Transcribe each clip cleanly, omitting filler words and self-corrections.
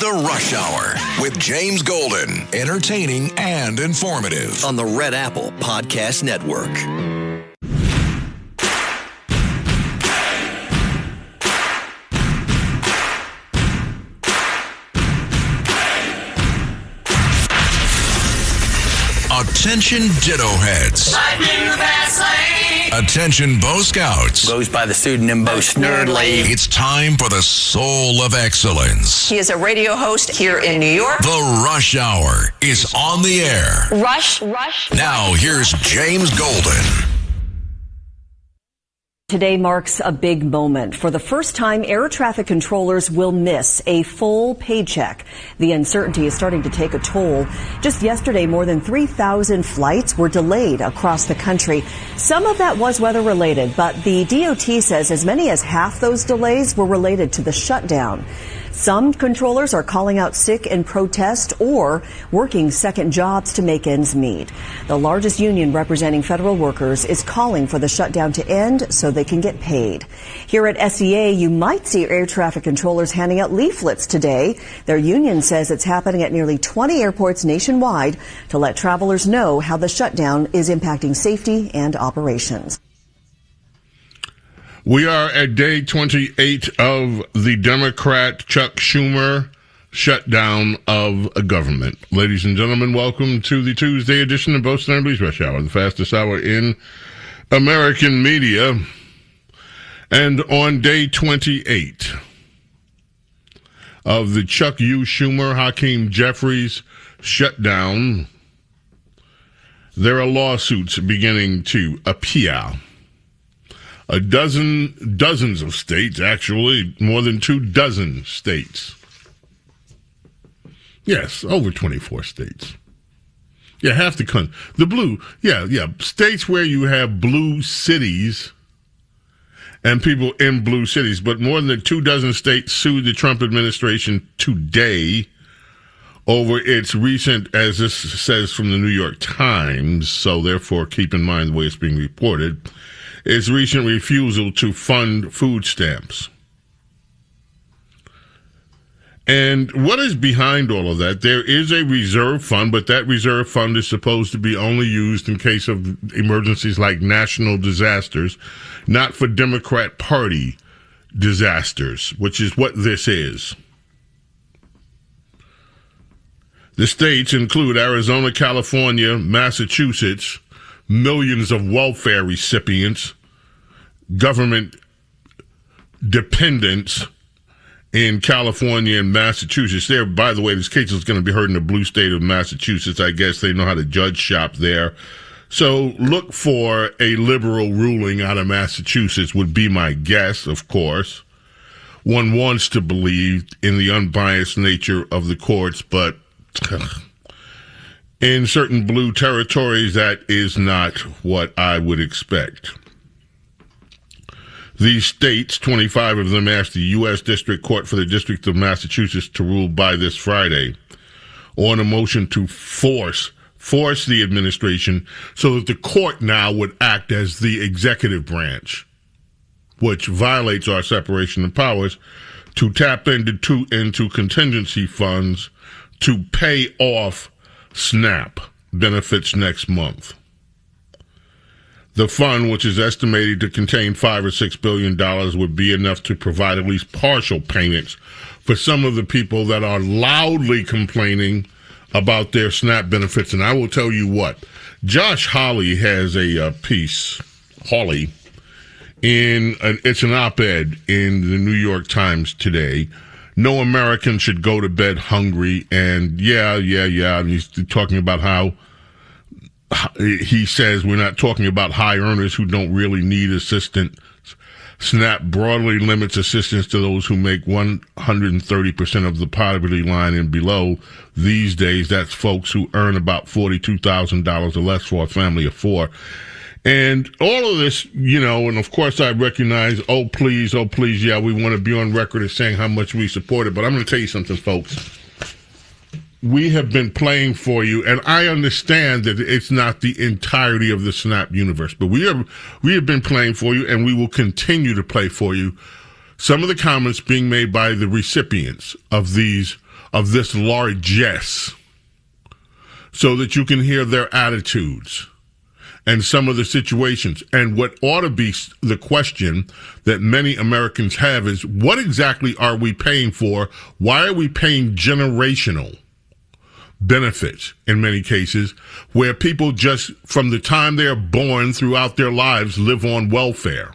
The Rush Hour with James Golden. Entertaining and informative. On the Red Apple Podcast Network. Attention Ditto Heads. I'm in the fast lane. Attention Bo Scouts. Goes by the pseudonym Bo Snerdley. It's time for the soul of excellence. He is a radio host here in New York. The Rush Hour is on the air. Rush. Now here's James Golden. Today marks a big moment. For the first time, air traffic controllers will miss a full paycheck. The uncertainty is starting to take a toll. Just yesterday, more than 3,000 flights were delayed across the country. Some of that was weather related, but the DOT says as many as half those delays were related to the shutdown. Some controllers are calling out sick in protest or working second jobs to make ends meet. The largest union representing federal workers is calling for the shutdown to end so they can get paid. Here at SEA, you might see air traffic controllers handing out leaflets today. Their union says it's happening at nearly 20 airports nationwide to let travelers know how the shutdown is impacting safety and operations. We are at day 28 of the Democrat Chuck Schumer shutdown of government. Ladies and gentlemen, welcome to the Tuesday edition of Bo Snerdley's Rush Hour, the fastest hour in American media. And on day 28 of the Chuck U. Schumer, Hakeem Jeffries shutdown, there are lawsuits beginning to appear. Dozens of states, actually, more than 24 states. Yes, over 24 states. Yeah, half the country. The blue, states where you have blue cities and people in blue cities, but more than 24 states sued the Trump administration today over its recent, as this says from the New York Times, so therefore keep in mind the way it's being reported, its recent refusal to fund food stamps. And what is behind all of that? There is a reserve fund, but that reserve fund is supposed to be only used in case of emergencies like national disasters, not for Democrat Party disasters, which is what this is. The states include Arizona, California, Massachusetts, millions of welfare recipients, government dependents in California and Massachusetts. There, by the way, this case is going to be heard in the blue state of Massachusetts. I guess they know how to judge shop there. So look for a liberal ruling out of Massachusetts would be my guess, of course. One wants to believe in the unbiased nature of the courts, but in certain blue territories, that is not what I would expect. These states, 25 of them, asked the U.S. District Court for the District of Massachusetts to rule by this Friday on a motion to force the administration so that the court now would act as the executive branch, which violates our separation of powers, to tap into contingency funds to pay off SNAP benefits next month. The fund, which is estimated to contain $5 or $6 billion, would be enough to provide at least partial payments for some of the people that are loudly complaining about their SNAP benefits. And I will tell you what, Josh Hawley has a piece, it's an op-ed in the New York Times today. No American should go to bed hungry. And and he's talking about how he says we're not talking about high earners who don't really need assistance. SNAP broadly limits assistance to those who make 130% of the poverty line and below. These days, that's folks who earn about $42,000 or less for a family of four. And all of this, and of course I recognize, oh please, yeah, we want to be on record as saying how much we support it. But I'm going to tell you something, folks. We have been playing for you, and I understand that it's not the entirety of the SNAP universe, but we have been playing for you, and we will continue to play for you. Some of the comments being made by the recipients of these of this largesse so that you can hear their attitudes and some of the situations. And what ought to be the question that many Americans have is, what exactly are we paying for? Why are we paying generational benefits in many cases where people just from the time they're born throughout their lives live on welfare,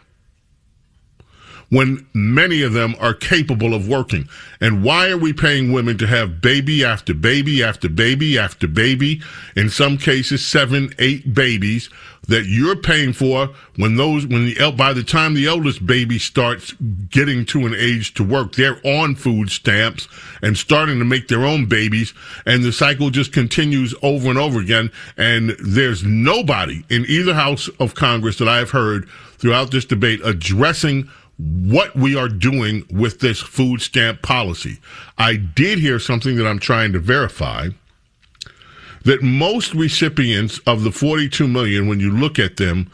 when many of them are capable of working? And why are we paying women to have baby after baby after baby after baby, in some cases 7, 8 babies that you're paying for by the time the eldest baby starts getting to an age to work, they're on food stamps and starting to make their own babies, and the cycle just continues over and over again. And there's nobody in either house of Congress that I've heard throughout this debate addressing what we are doing with this food stamp policy. I did hear something that I'm trying to verify, that most recipients of the 42 million, when you look at them,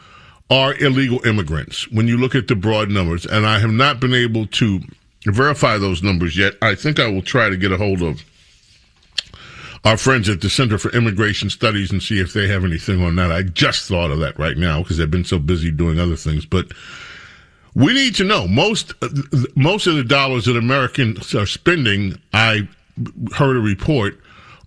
are illegal immigrants, when you look at the broad numbers. And I have not been able to verify those numbers yet. I think I will try to get a hold of our friends at the Center for Immigration Studies and see if they have anything on that. I just thought of that right now because they've been so busy doing other things. But we need to know, most of the dollars that Americans are spending, I heard a report,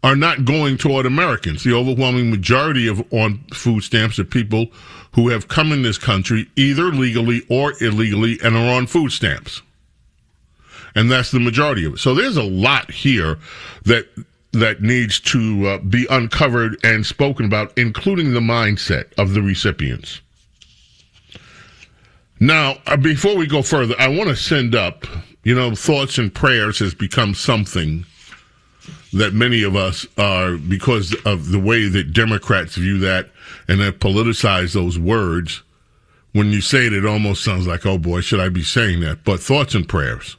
are not going toward Americans. The overwhelming majority on food stamps are people who have come in this country either legally or illegally and are on food stamps. And that's the majority of it. So there's a lot here that needs to be uncovered and spoken about, including the mindset of the recipients. Now, before we go further, I want to send up, thoughts and prayers has become something that many of us are, because of the way that Democrats view that and have politicized those words. When you say it almost sounds like, oh boy, should I be saying that? But thoughts and prayers.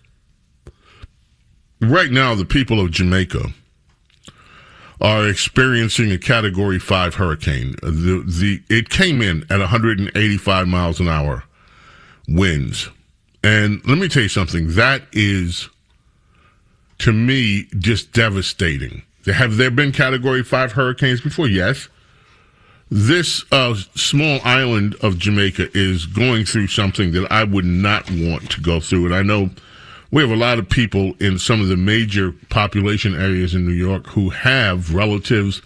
Right now, the people of Jamaica are experiencing a Category 5 hurricane. It came in at 185 miles an hour winds. And let me tell you something, that is, to me, just devastating. Have there been Category 5 hurricanes before? Yes. This small island of Jamaica is going through something that I would not want to go through. And I know we have a lot of people in some of the major population areas in New York who have relatives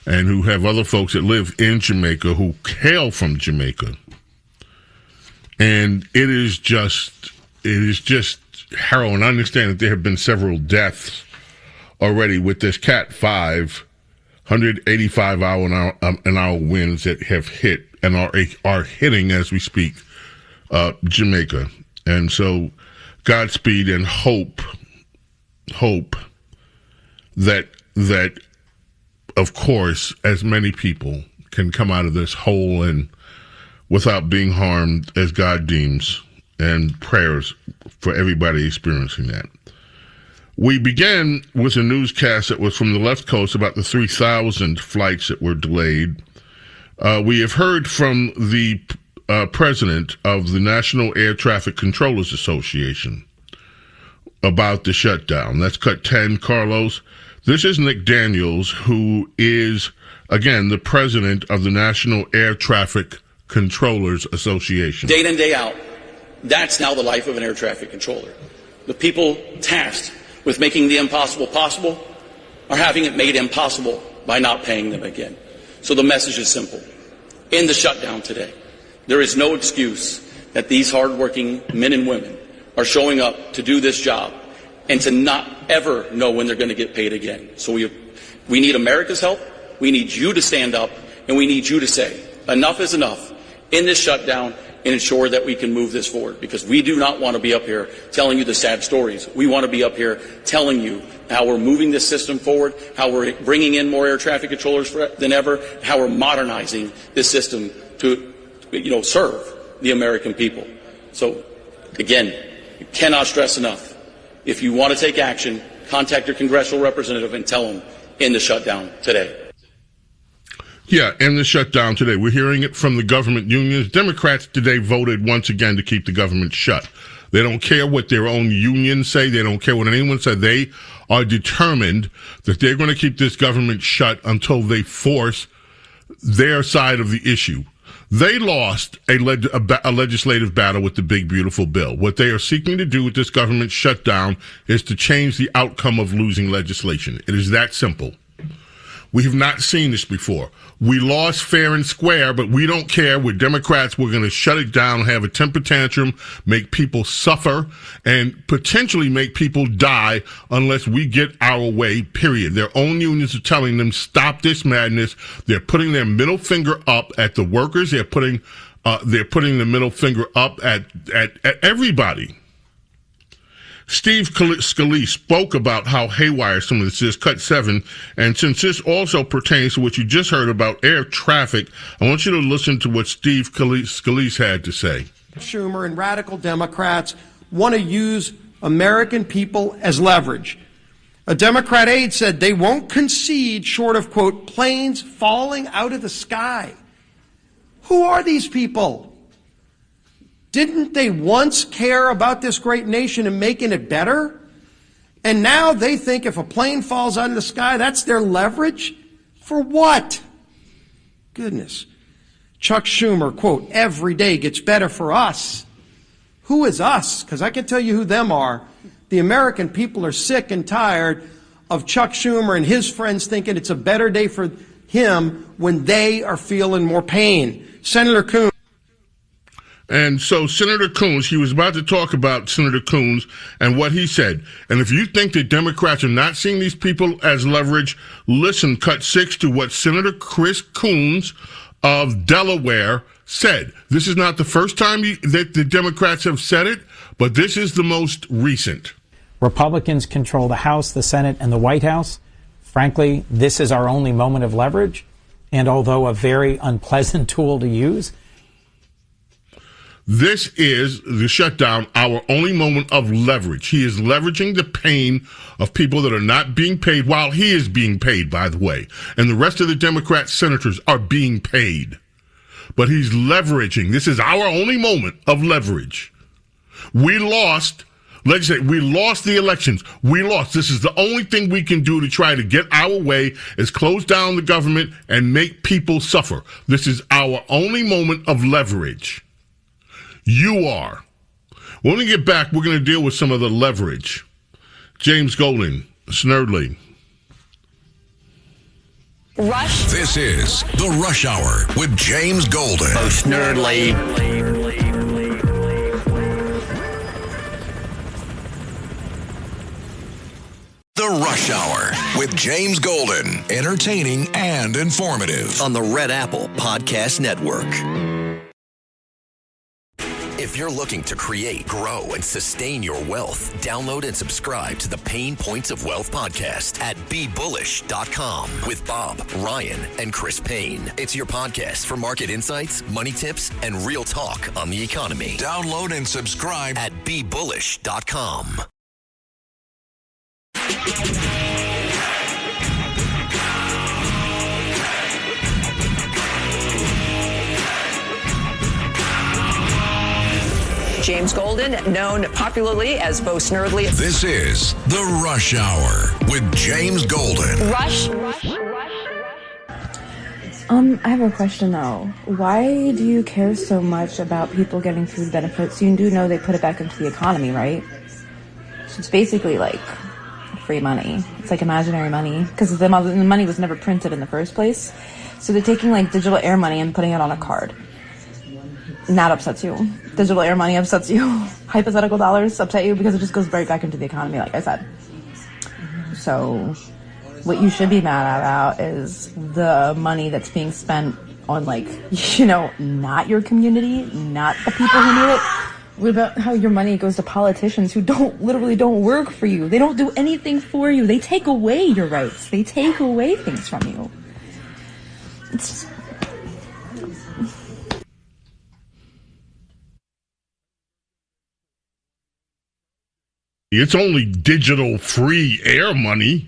and who have other folks that live in Jamaica who hail from Jamaica. And it is just harrowing. I understand that there have been several deaths already with this Cat 5, 185 an hour winds that have hit and are hitting as we speak Jamaica. And so Godspeed and hope that of course, as many people can come out of this whole and without being harmed as God deems, and prayers for everybody experiencing that. We began with a newscast that was from the left coast about the 3,000 flights that were delayed. We have heard from the president of the National Air Traffic Controllers Association about the shutdown. That's cut 10, Carlos. This is Nick Daniels, who is, again, the president of the National Air Traffic Controllers Association. Day in and day out, that's now the life of an air traffic controller. The people tasked with making the impossible possible are having it made impossible by not paying them again. So the message is simple. In the shutdown today, there is no excuse that these hardworking men and women are showing up to do this job and to not ever know when they're going to get paid again. So we need America's help. We need you to stand up, and we need you to say, enough is enough in this shutdown, and ensure that we can move this forward, because we do not want to be up here telling you the sad stories. We want to be up here telling you how we're moving this system forward, how we're bringing in more air traffic controllers than ever, how we're modernizing this system to, serve the American people. So, again, you cannot stress enough. If you want to take action, contact your congressional representative and tell them in the shutdown today. Yeah, in the shutdown today. We're hearing it from the government unions. Democrats today voted once again to keep the government shut. They don't care what their own unions say. They don't care what anyone said. They are determined that they're going to keep this government shut until they force their side of the issue. They lost a legislative battle with the big, beautiful bill. What they are seeking to do with this government shutdown is to change the outcome of losing legislation. It is that simple. We have not seen this before. We lost fair and square, but we don't care. We're Democrats. We're going to shut it down, have a temper tantrum, make people suffer, and potentially make people die unless we get our way, period. Their own unions are telling them, stop this madness. They're putting their middle finger up at the workers. They're putting the middle finger up at everybody. Steve Scalise spoke about how haywire some of this is, cut 7, and since this also pertains to what you just heard about air traffic, I want you to listen to what Steve Scalise had to say. Schumer and radical Democrats want to use American people as leverage. A Democrat aide said they won't concede short of, quote, planes falling out of the sky. Who are these people? Didn't they once care about this great nation and making it better? And now they think if a plane falls out of the sky, that's their leverage? For what? Goodness. Chuck Schumer, quote, every day gets better for us. Who is us? Because I can tell you who them are. The American people are sick and tired of Chuck Schumer and his friends thinking it's a better day for him when they are feeling more pain. Senator Coons. And so Senator Coons, he was about to talk about Senator Coons and what he said. And if you think that Democrats are not seeing these people as leverage, listen, cut 6 to what Senator Chris Coons of Delaware said. This is not the first time that the Democrats have said it, but this is the most recent. Republicans control the House, the Senate, and the White House. Frankly, this is our only moment of leverage. And although a very unpleasant tool to use, this is the shutdown, our only moment of leverage. He is leveraging the pain of people that are not being paid while he is being paid, by the way. And the rest of the Democrat senators are being paid. But he's leveraging. This is our only moment of leverage. We lost. Let's say we lost the elections. We lost. This is the only thing we can do to try to get our way is close down the government and make people suffer. This is our only moment of leverage. You are. When we get back, we're going to deal with some of the leverage. James Golden, Snerdley. Rush. This is the Rush Hour with James Golden. Oh, Snerdley. The Rush Hour with James Golden. Entertaining and informative. On the Red Apple Podcast Network. If you're looking to create, grow, and sustain your wealth, download and subscribe to the Pain Points of Wealth podcast at BeBullish.com with Bob, Ryan, and Chris Payne. It's your podcast for market insights, money tips, and real talk on the economy. Download and subscribe at BeBullish.com. James Golden, known popularly as Bo Snerdley. This is the Rush Hour with James Golden. Rush. I have a question though. Why do you care so much about people getting food benefits? You do know they put it back into the economy, right? So it's basically like free money. It's like imaginary money because the money was never printed in the first place. So they're taking like digital air money and putting it on a card. And that upsets you. Digital air money upsets you. Hypothetical dollars upset you because it just goes right back into the economy, like I said. So what you should be mad about is the money that's being spent on, like, not your community, not the people who need it. What about how your money goes to politicians who literally don't work for you? They don't do anything for you. They take away your rights. They take away things from you. It's It's only digital free air money.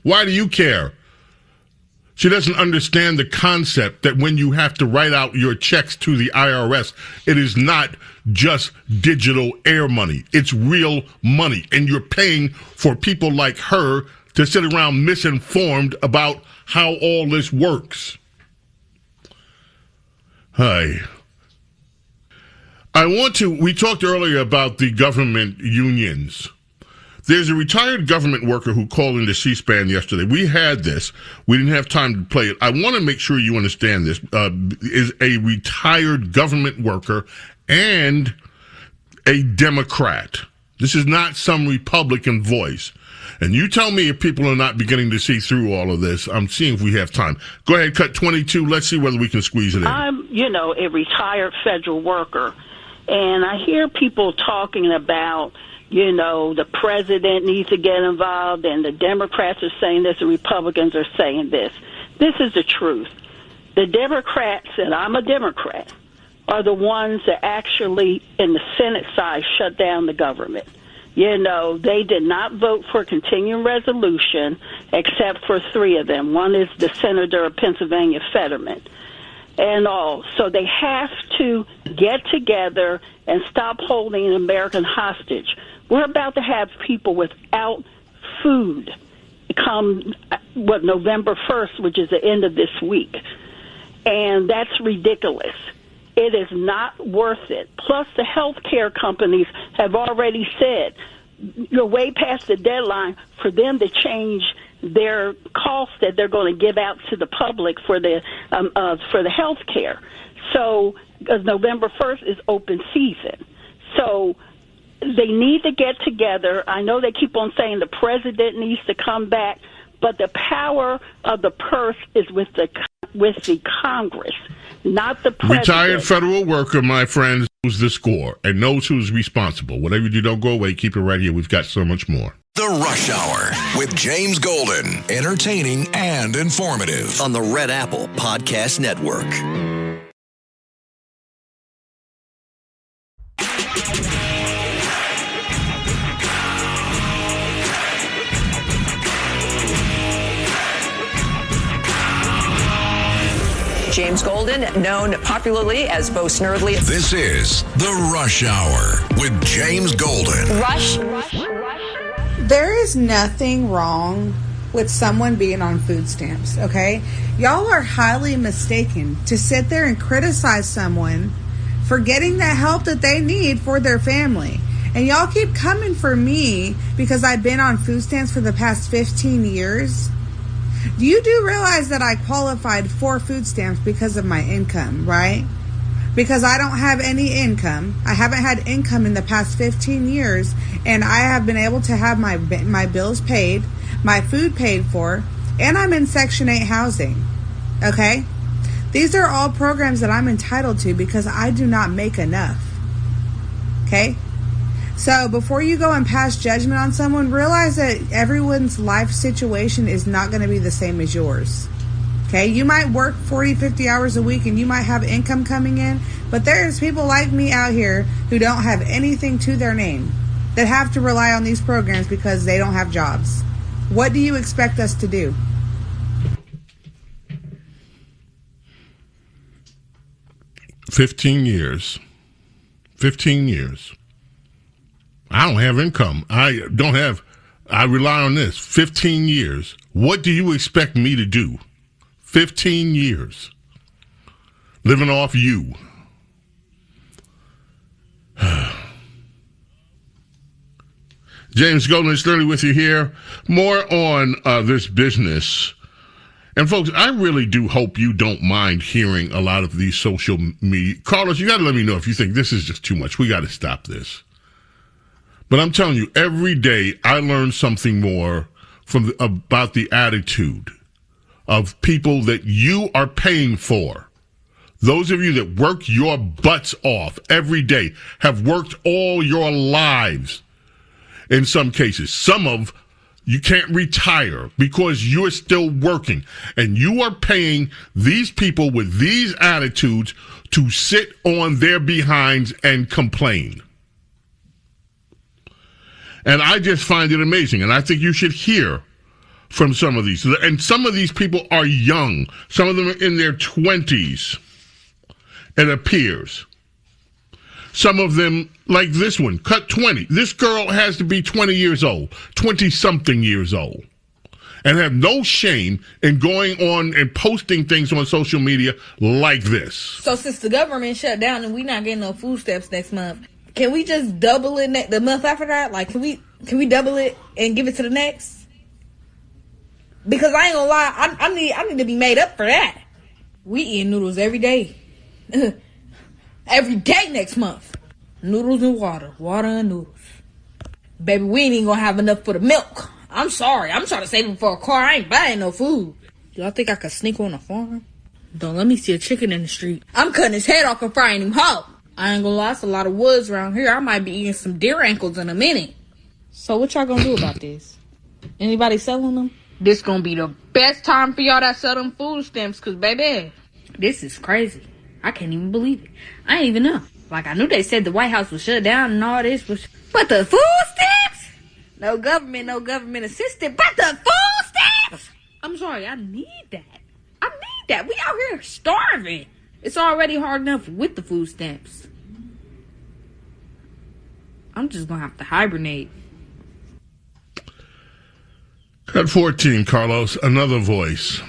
Why do you care? She doesn't understand the concept that when you have to write out your checks to the IRS, it is not just digital air money. It's real money. And you're paying for people like her to sit around misinformed about how all this works. Hi. We talked earlier about the government unions. There's a retired government worker who called into C-SPAN yesterday. We had this. We didn't have time to play it. I want to make sure you understand this. Is a retired government worker and a Democrat. This is not some Republican voice. And you tell me if people are not beginning to see through all of this. I'm seeing if we have time. Go ahead, cut 22. Let's see whether we can squeeze it in. I'm, a retired federal worker. And I hear people talking about, the president needs to get involved and the Democrats are saying this, the Republicans are saying this. This is the truth. The Democrats, and I'm a Democrat, are the ones that actually, in the Senate side, shut down the government. They did not vote for a continuing resolution except for 3 of them. One is the Senator of Pennsylvania, Fetterman, and all. So they have to get together and stop holding American hostage. We're about to have people without food come, November 1st, which is the end of this week. And that's ridiculous. It is not worth it. Plus, the healthcare companies have already said you're way past the deadline for them to change their costs that they're going to give out to the public for the health care. So November 1st is open season. So they need to get together. I know they keep on saying the president needs to come back, but the power of the purse is with the Congress, not the president. Retired federal worker, my friends, knows the score and knows who's responsible. Whatever you do, don't go away. Keep it right here. We've got so much more. The Rush Hour with James Golden. Entertaining and informative. On the Red Apple Podcast Network. James Golden, known popularly as Bo Snerdley. This is The Rush Hour with James Golden. Rush. There is nothing wrong with someone being on food stamps, okay? Y'all are highly mistaken to sit there and criticize someone for getting the help that they need for their family. And y'all keep coming for me because I've been on food stamps for the past 15 years. You do realize that I qualified for food stamps because of my income, right? Because I don't have any income. I haven't had income in the past 15 years, and I have been able to have my bills paid, my food paid for, and I'm in Section 8 housing, okay? These are all programs that I'm entitled to because I do not make enough, okay? So before you go and pass judgment on someone, realize that everyone's life situation is not going to be the same as yours. Okay, you might work 40, 50 hours a week and you might have income coming in, but there's people like me out here who don't have anything to their name that have to rely on these programs because they don't have jobs. What do you expect us to do? $15 years. 15 years. I don't have income. I rely on this. 15 years. What do you expect me to do? 15 years. Living off you. James Golden is Snerdley with you here. More on this business. And folks, I really do hope you don't mind hearing a lot of these social media. Carlos, you got to let me know if you think this is just too much. We got to stop this. But I'm telling you, every day I learn something more about the attitude of people that you are paying for. Those of you that work your butts off every day, have worked all your lives in some cases. Some of you can't retire because you're still working. And you are paying these people with these attitudes to sit on their behinds and complain. And I just find it amazing. And I think you should hear from some of these. And some of these people are young. Some of them are in their 20s, it appears. Some of them, like this one, cut 20. This girl has to be 20 years old, 20-something years old, and have no shame in going on and posting things on social media like this. So since the government shut down and we not getting no food stamps next month, can we just double it the month after that? Like, can we double it and give it to the next? Because I ain't gonna lie, I need to be made up for that. We eating noodles every day. Every day next month. Noodles and water. Water and noodles. Baby, we ain't even gonna have enough for the milk. I'm sorry. I'm trying to save them for a car. I ain't buying no food. Y'all think I could sneak on a farm? Don't let me see a chicken in the street. I'm cutting his head off and frying him whole. I ain't gonna lie, it's a lot of woods around here. I might be eating some deer ankles in a minute. So what y'all gonna do about this? Anybody selling them? This gonna be the best time for y'all that sell them food stamps, cause baby, this is crazy. I can't even believe it. I didn't even know. Like, I knew they said the White House was shut down and all this, but the food stamps? No government assistance, but the food stamps? I'm sorry, I need that. We out here starving. It's already hard enough with the food stamps. I'm just gonna have to hibernate. Cut 14, Carlos, another voice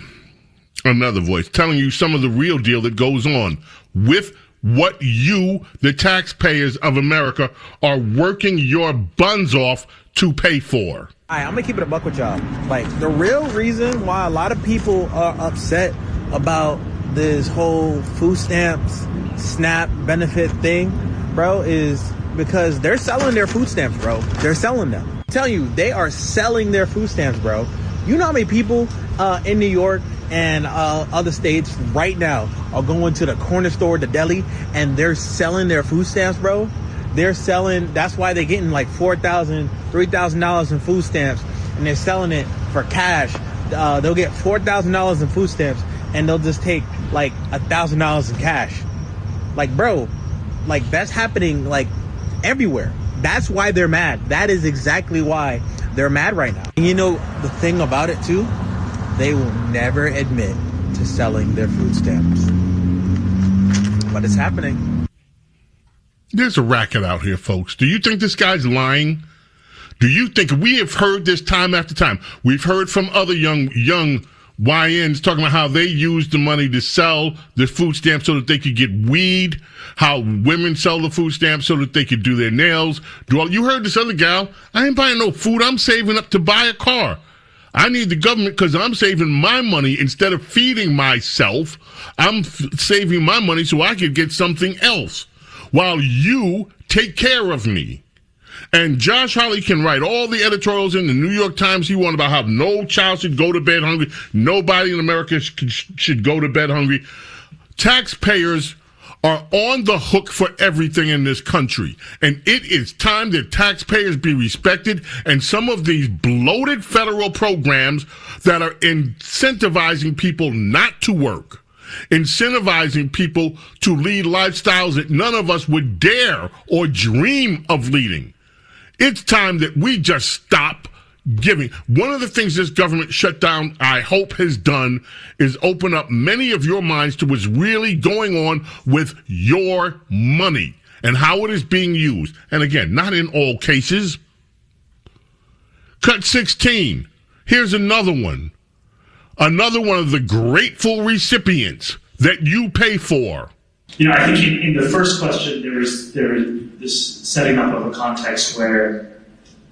telling you some of the real deal that goes on with what you, the taxpayers of America, are working your buns off to pay for. All right, I'm going to keep it a buck with y'all. Like, the real reason why a lot of people are upset about this whole food stamps, SNAP benefit thing, bro, is because they're selling their food stamps, bro. They're selling them. I'm telling you, they are selling their food stamps, bro. You know how many people in New York and other states right now are going to the corner store, the deli, and they're selling their food stamps, bro? They're selling, that's why they're getting like $4,000, $3,000 in food stamps, and they're selling it for cash. They'll get $4,000 in food stamps, and they'll just take like $1,000 in cash. Like, bro, like that's happening like everywhere. That's why they're mad. That is exactly why they're mad right now. And you know, the thing about it too, they will never admit to selling their food stamps. But it's happening. There's a racket out here, folks. Do you think this guy's lying? Do you think, we have heard this time after time. We've heard from other young YNs talking about how they used the money to sell the food stamps so that they could get weed, how women sell the food stamps so that they could do their nails. You heard this other gal, I ain't buying no food, I'm saving up to buy a car. I need the government because I'm saving my money instead of feeding myself. I'm saving my money so I could get something else while you take care of me. And Josh Hawley can write all the editorials in the New York Times he wants about how no child should go to bed hungry. Nobody in America should go to bed hungry. Taxpayers are on the hook for everything in this country. And it is time that taxpayers be respected, and some of these bloated federal programs that are incentivizing people not to work, incentivizing people to lead lifestyles that none of us would dare or dream of leading. It's time that we just stop giving. One of the things this government shutdown, I hope, has done is open up many of your minds to what's really going on with your money and how it is being used. And again, not in all cases. Cut 16. Here's another one. Another one of the grateful recipients that you pay for. You know, I think in the first question, there is this setting up of a context where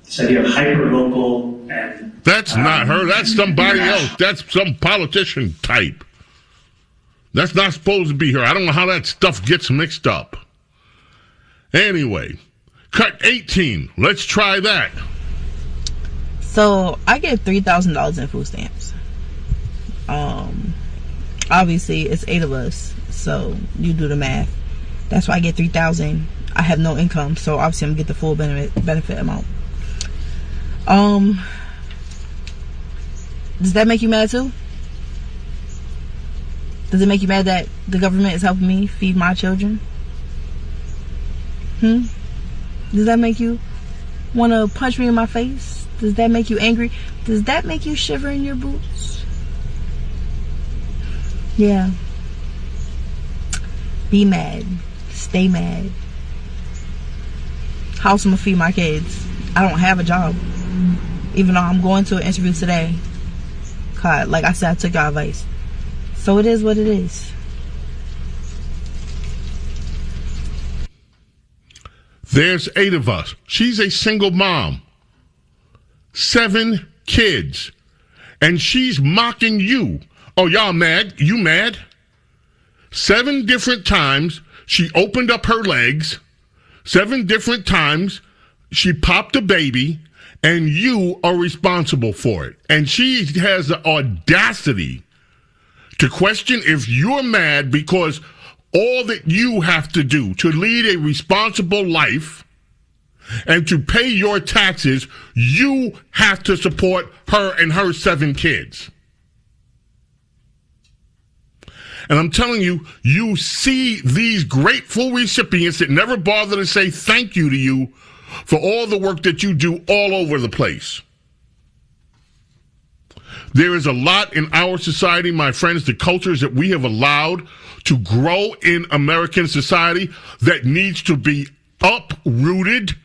this idea of hyper-local and... That's not her. That's somebody else. That's some politician type. That's not supposed to be her. I don't know how that stuff gets mixed up. Anyway, cut 18. Let's try that. So, I get $3,000 in food stamps. Obviously, it's 8 of us. So, you do the math. That's why I get $3,000. I have no income, so obviously I'm going to get the full benefit amount. Does that make you mad too? Does it make you mad that the government is helping me feed my children? Does that make you want to punch me in my face? Does that make you angry? Does that make you shiver in your boots? Yeah. Be mad. Stay mad. How's I'm gonna feed my kids? I don't have a job. Even though I'm going to an interview today. God, like I said, I took your advice. So it is what it is. There's 8 of us. She's a single mom. 7 kids. And she's mocking you. Oh, y'all mad? You mad? 7 different times she opened up her legs. 7 different times she popped a baby. And you are responsible for it. And she has the audacity to question if you're mad because all that you have to do to lead a responsible life and to pay your taxes, you have to support her and her 7 kids. And I'm telling you, you see these grateful recipients that never bother to say thank you to you for all the work that you do all over the place. There is a lot in our society, my friends, the cultures that we have allowed to grow in American society that needs to be uprooted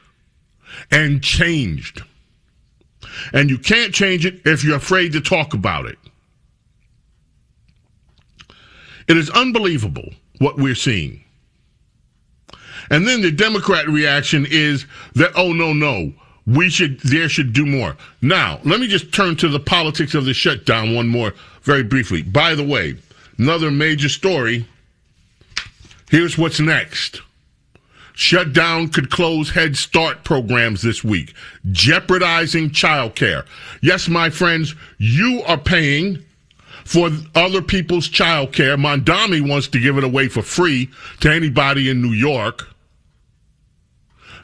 and changed. And you can't change it if you're afraid to talk about it. It is unbelievable what we're seeing. And then the Democrat reaction is that, oh, no, there should do more. Now, let me just turn to the politics of the shutdown one more very briefly. By the way, another major story. Here's what's next. Shutdown could close Head Start programs this week, jeopardizing child care. Yes, my friends, you are paying for other people's child care. Mondami wants to give it away for free to anybody in New York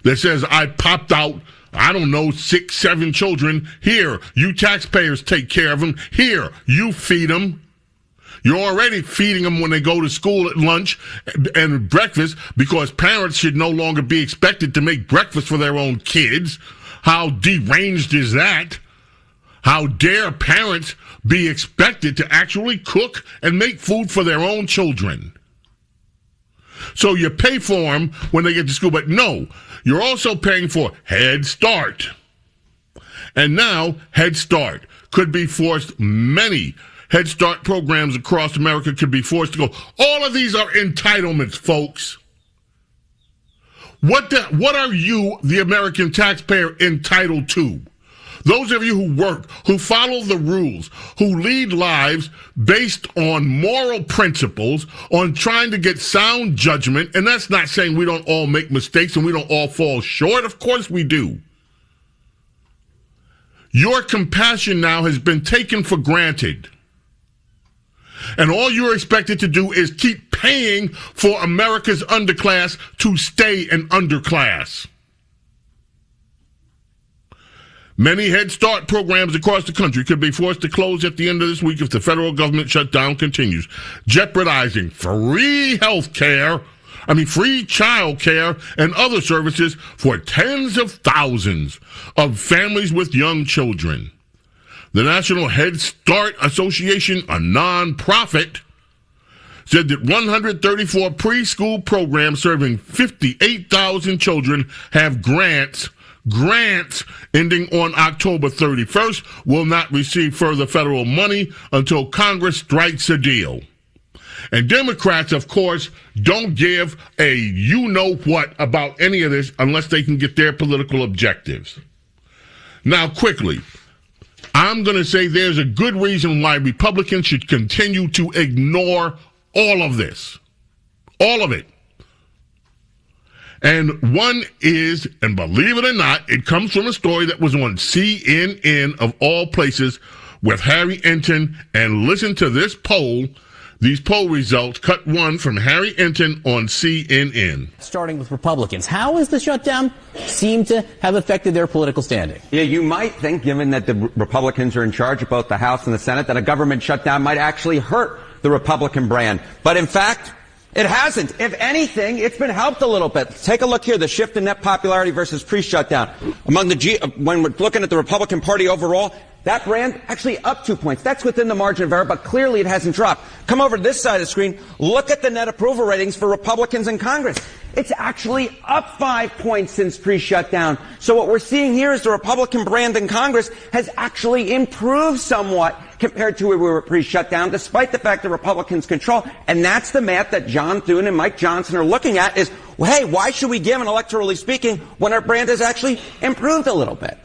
that says, I popped out, 6, 7 children. Here, you taxpayers take care of them. Here, you feed them. You're already feeding them when they go to school at lunch and breakfast because parents should no longer be expected to make breakfast for their own kids. How deranged is that? How dare parents be expected to actually cook and make food for their own children? So you pay for them when they get to school, but no, you're also paying for Head Start. And now Head Start could be forced, many Head Start programs across America could be forced to go. All of these are entitlements, folks. What are you, the American taxpayer, entitled to? Those of you who work, who follow the rules, who lead lives based on moral principles, on trying to get sound judgment, and that's not saying we don't all make mistakes and we don't all fall short. Of course we do. Your compassion now has been taken for granted. And all you're expected to do is keep paying for America's underclass to stay an underclass. Many Head Start programs across the country could be forced to close at the end of this week if the federal government shutdown continues, jeopardizing free child care and other services for tens of thousands of families with young children. The National Head Start Association, a nonprofit, said that 134 preschool programs serving 58,000 children have grants ending on October 31st will not receive further federal money until Congress strikes a deal. And Democrats, of course, don't give a you-know-what about any of this unless they can get their political objectives. Now, quickly, I'm going to say there's a good reason why Republicans should continue to ignore all of this. All of it. And one is, and believe it or not, it comes from a story that was on CNN of all places with Harry Enton. And listen to this poll, these poll results, cut one from Harry Enton on CNN. Starting with Republicans, how has the shutdown seemed to have affected their political standing? Yeah, you might think, given that the Republicans are in charge of both the House and the Senate, that a government shutdown might actually hurt the Republican brand. But in fact, It hasn't. If anything, it's been helped a little bit. Take a look here, the shift in net popularity versus pre-shutdown. When we're looking at the Republican Party overall, that brand actually up 2 points. That's within the margin of error, but clearly it hasn't dropped. Come over to this side of the screen. Look at the net approval ratings for Republicans in Congress. It's actually up 5 points since pre-shutdown. So what we're seeing here is the Republican brand in Congress has actually improved somewhat compared to where we were pre-shutdown, despite the fact that Republicans control. And that's the math that John Thune and Mike Johnson are looking at is, well, hey, why should we give, and electorally speaking, when our brand has actually improved a little bit?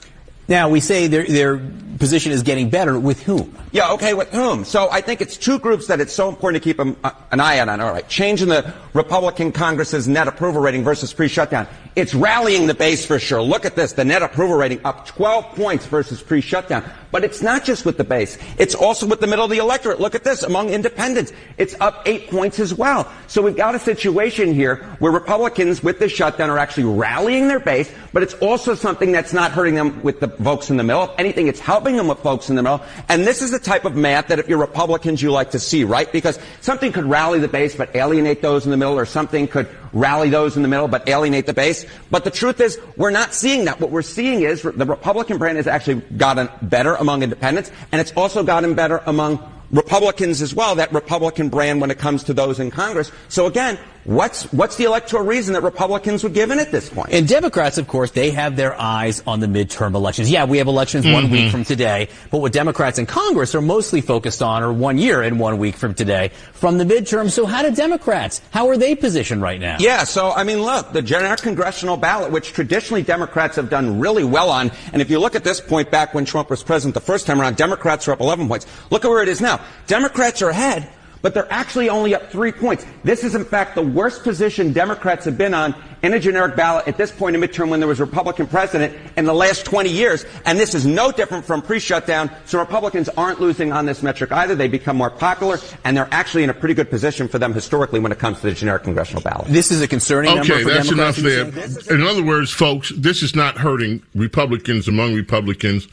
Now, we say their position is getting better. With whom? Yeah, okay, with whom? So I think it's two groups that it's so important to keep an eye on. All right, changing the Republican Congress's net approval rating versus pre-shutdown. It's rallying the base for sure. Look at this, the net approval rating up 12 points versus pre-shutdown. But it's not just with the base. It's also with the middle of the electorate. Look at this, among independents. It's up 8 points as well. So we've got a situation here where Republicans with the shutdown are actually rallying their base, but it's also something that's not hurting them with the folks in the middle. If anything, it's helping them with folks in the middle. And this is the type of math that if you're Republicans, you like to see, right? Because something could rally the base but alienate those in the middle, or something could rally those in the middle but alienate the base. But the truth is, we're not seeing that. What we're seeing is the Republican brand has actually gotten better among independents, and it's also gotten better among Republicans as well, that Republican brand when it comes to those in Congress. So again, what's the electoral reason that Republicans would give in at this point? And Democrats, of course, they have their eyes on the midterm elections. Yeah, we have elections 1 week from today, but what Democrats in Congress are mostly focused on are 1 year and 1 week from today from the midterm. So how are they positioned right now? Yeah, so I mean, look, the generic congressional ballot, which traditionally Democrats have done really well on, and if you look at this point back when Trump was president the first time around, Democrats are up 11 points. Look at where it is now. Democrats are ahead, but they're actually only up 3 points. This is, in fact, the worst position Democrats have been on in a generic ballot at this point in midterm when there was a Republican president in the last 20 years. And this is no different from pre-shutdown. So Republicans aren't losing on this metric either. They become more popular, and they're actually in a pretty good position for them historically when it comes to the generic congressional ballot. This is a concerning number for that's Democrats. Enough there. In other words, folks, this is not hurting Republicans among Republicans,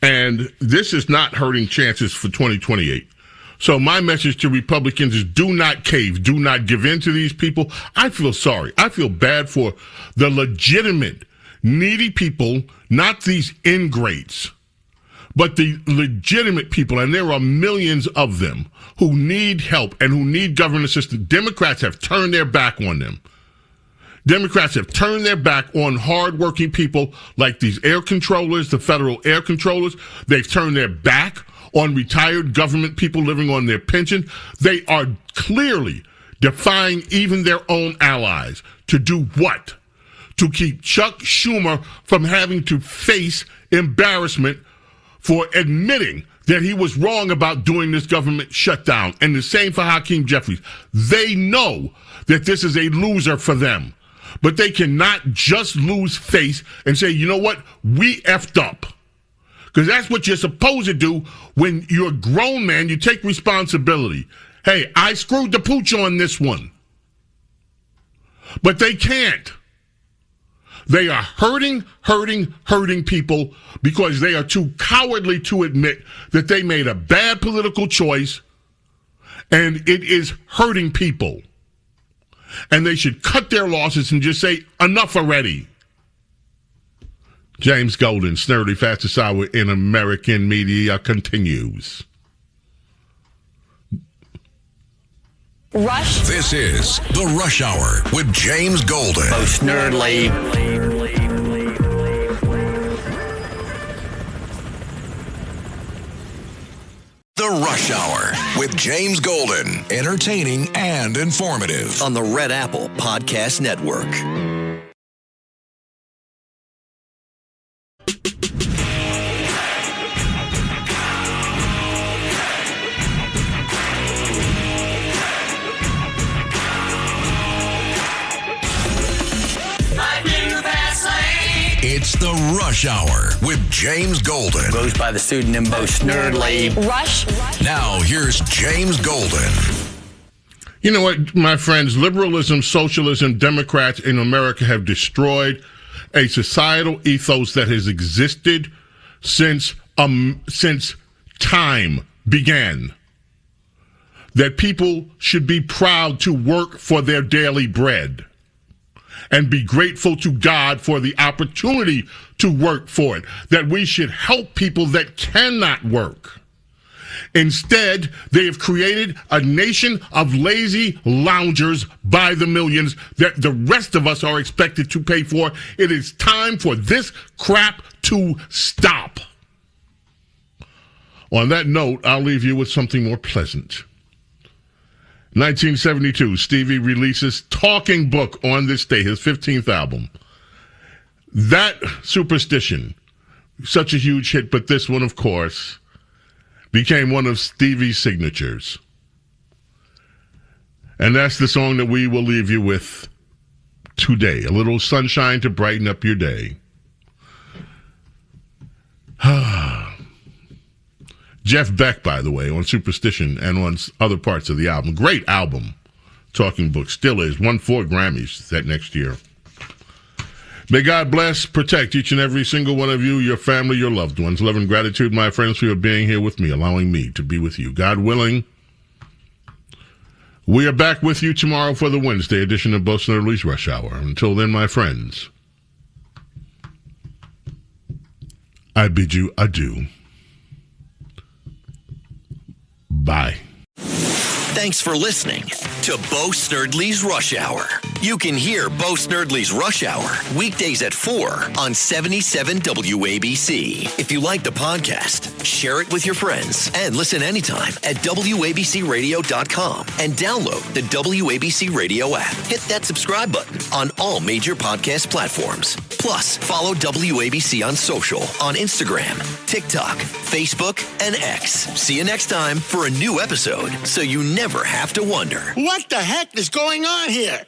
and this is not hurting chances for 2028. So my message to Republicans is do not cave, do not give in to these people. I feel sorry. I feel bad for the legitimate, needy people, not these ingrates, but the legitimate people, and there are millions of them who need help and who need government assistance. Democrats have turned their back on them. Democrats have turned their back on hardworking people like these air controllers, the federal air controllers. They've turned their back on retired government people living on their pension. They are clearly defying even their own allies to do what? To keep Chuck Schumer from having to face embarrassment for admitting that he was wrong about doing this government shutdown. And the same for Hakeem Jeffries. They know that this is a loser for them, but they cannot just lose face and say, you know what, we effed up. Because that's what you're supposed to do when you're a grown man. You take responsibility. Hey, I screwed the pooch on this one. But they can't. They are hurting people because they are too cowardly to admit that they made a bad political choice, and it is hurting people. And they should cut their losses and just say, enough already. James Golden, Snerdley, fastest hour in American media, continues. Rush. This is the Rush Hour with James Golden. Oh, Snerdley. The Rush Hour with James Golden. Entertaining and informative. On the Red Apple Podcast Network. It's the Rush Hour with James Golden. Goes by the pseudonym Bo Snerdley. Rush. Now, here's James Golden. You know what, my friends? Liberalism, socialism, Democrats in America have destroyed a societal ethos that has existed since time began. that people should be proud to work for their daily bread and be grateful to God for the opportunity to work for it, that we should help people that cannot work. Instead, they have created a nation of lazy loungers by the millions that the rest of us are expected to pay for. It is time for this crap to stop. On that note, I'll leave you with something more pleasant. 1972, Stevie releases Talking Book on this day, his 15th album. That Superstition, such a huge hit, but this one, of course, became one of Stevie's signatures. And that's the song that we will leave you with today. A little sunshine to brighten up your day. Jeff Beck, by the way, on Superstition and on other parts of the album. Great album. Talking Book still is. Won 4 Grammys that next year. May God bless, protect each and every single one of you, your family, your loved ones. Love and gratitude, my friends, for your being here with me, allowing me to be with you. God willing, we are back with you tomorrow for the Wednesday edition of Bo Snerdley's Rush Hour. Until then, my friends, I bid you adieu. Bye. Thanks for listening to Bo Snerdley's Rush Hour. You can hear Bo Snerdley's Rush Hour weekdays at 4 on 77 WABC. If you like the podcast, share it with your friends and listen anytime at WABCRadio.com and download the WABC Radio app. Hit that subscribe button on all major podcast platforms. Plus, follow WABC on social on Instagram, TikTok, Facebook, and X. See you next time for a new episode so you never have to wonder. What the heck is going on here?